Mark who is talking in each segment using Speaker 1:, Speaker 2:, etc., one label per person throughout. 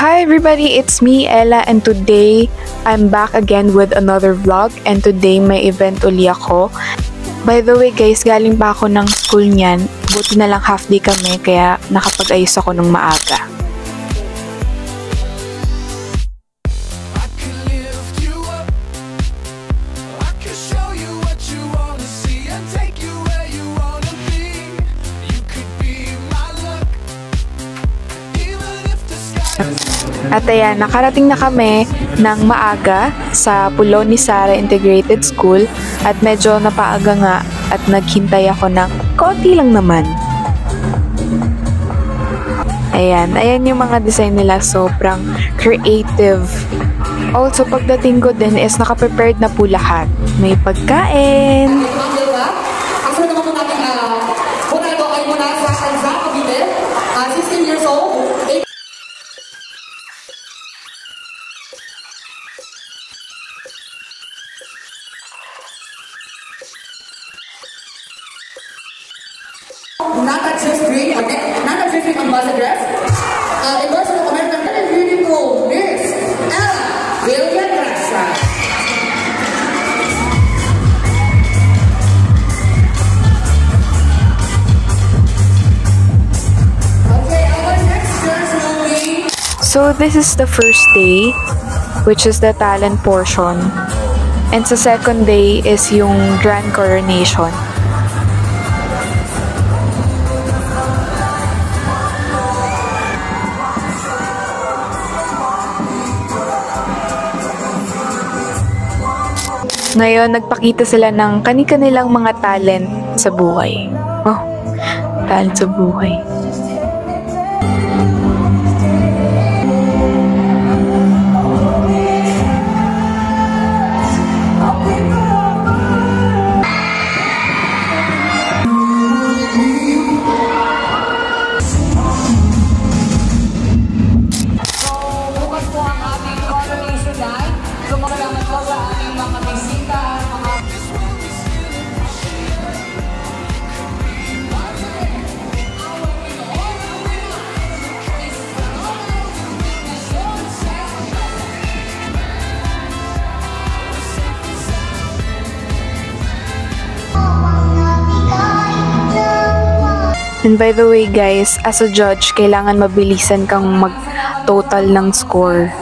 Speaker 1: Hi everybody, it's me Ella and today I'm back again with another vlog and today may event uli ako. By the way guys, galing pa ako ng school niyan. Buti na lang half day kami kaya nakapag-ayos ako ng maaga. At ayan, nakarating na kami ng maaga sa Pulo ni Sara Integrated School at medyo napaaga nga at naghintay ako ng konti lang naman. Ayan yung mga design nila, sobrang creative. Also, pagdating ko din is naka-prepared na po lahat. May pagkain.
Speaker 2: Not just drink ambassadors. Endorsement of American and beautiful Miss Ella William Rasa. Okay, our next judge will be.
Speaker 1: So this is the first day, which is the talent portion. And sa second day is yung grand coronation. Ngayon, nagpakita sila ng kani-kanilang mga talent sa buhay. Oh, talent sa buhay. And by the way guys, as a judge, kailangan mabilisan kang mag-total ng score.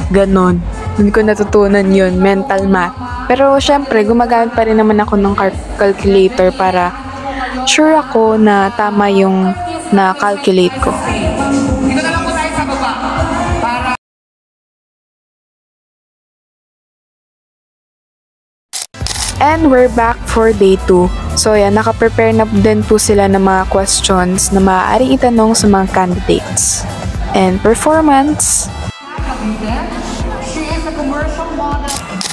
Speaker 1: Ganon. Hindi ko natutunan yun, mental math. Pero syempre, gumagamit pa rin naman ako ng calculator para sure ako na tama yung na-calculate ko. And we're back for day 2. So yan, naka-prepare na din po sila ng mga questions na maaaring itanong sa mga candidates. And performance.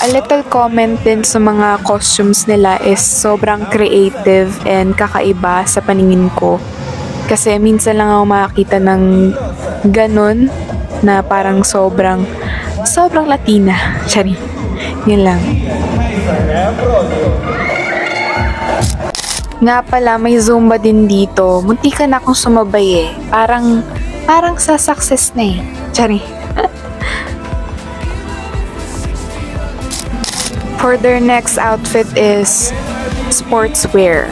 Speaker 1: A little comment din sa mga costumes nila is sobrang creative and kakaiba sa paningin ko. Kasi minsan lang ako makakita ng ganun na parang sobrang Latina. Sorry. Yun lang. Nga pala, may Zumba din dito. Muntikan na akong sumabay eh. Parang sa success na eh. Sorry. For their next outfit is sportswear.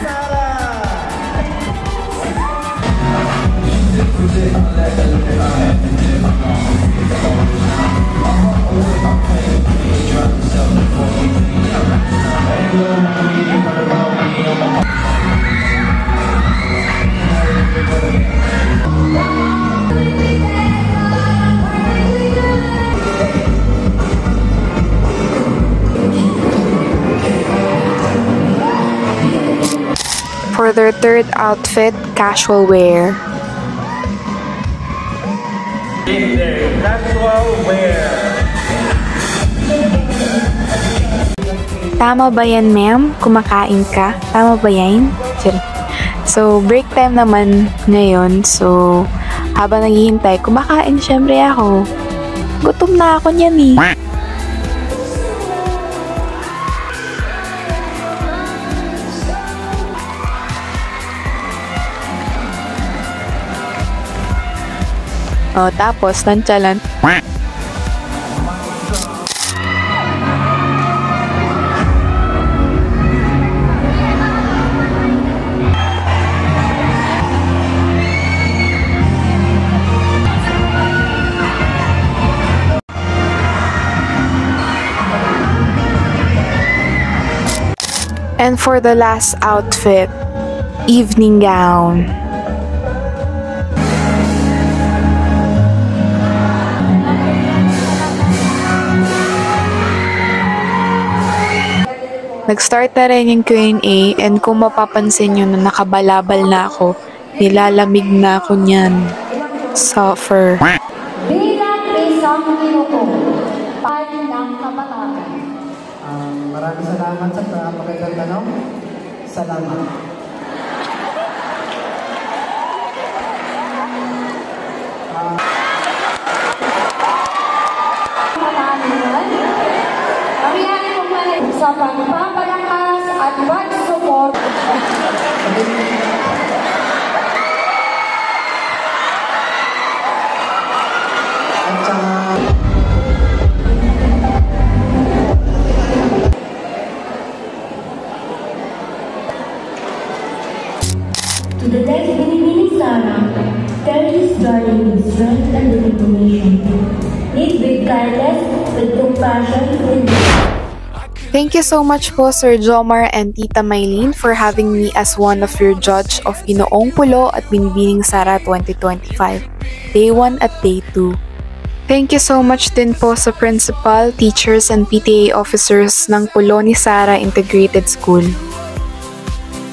Speaker 1: For their third outfit, casual wear.
Speaker 3: Casual wear.
Speaker 1: Tama ba yan, ma'am? Kumakain ka? Tama ba yan? So, break time naman ngayon. So, habang naghihintay, kumakain syempre ako. Gutom na ako niyan eh. O, tapos, nonchalant. And for the last outfit, evening gown. Nag-start na rin yung Q&A and kung mapapansin nyo na nakabalabal na ako, nilalamig na ako niyan. Suffer.
Speaker 3: Bilang isang minuto, paano ng kabataan?
Speaker 4: Maraming salamat sa napakagandang tanong. Salamat.
Speaker 3: Pamiyari mo pala sa pagpapalakas at pag-support.
Speaker 4: At saka,
Speaker 5: To the next Binibining Sarah, carry this journey with strength and determination. Lead with kindness, with compassion, with
Speaker 1: Thank you so much po Sir Jomar and Tita Maylene for having me as one of your judge of Ginoong Pulo at Binibining Sara 2025, Day 1 at Day 2. Thank you so much din po sa principal, teachers, and PTA officers ng Pulo ni Sara Integrated School.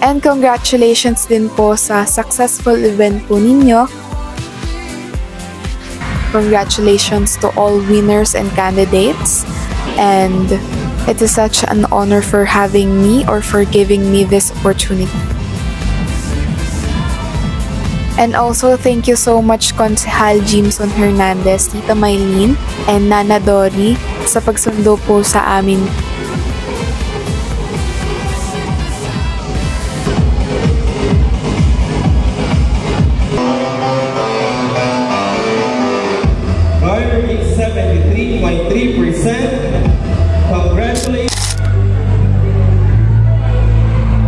Speaker 1: And congratulations din po sa successful event po ninyo. Congratulations to all winners and candidates. And it is such an honor for having me or for giving me this opportunity. And also, thank you so much Konsehal Jimson Hernandez, Tita Maylene, and Nana Dory sa pagsundo po sa amin.
Speaker 6: Garnering 73.3%. Congratulations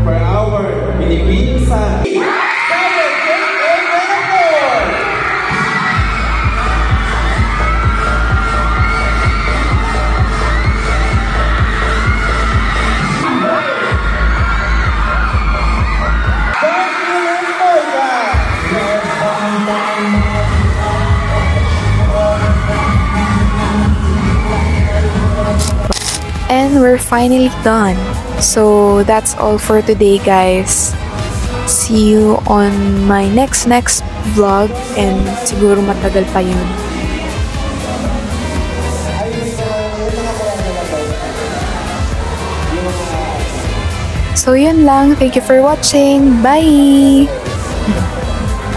Speaker 6: for our Binibining Sara.
Speaker 1: And we're finally done. So that's all for today, guys. See you on my next vlog and siguro matagal pa yun. So yun lang. Thank you for watching. Bye!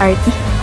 Speaker 1: Artie.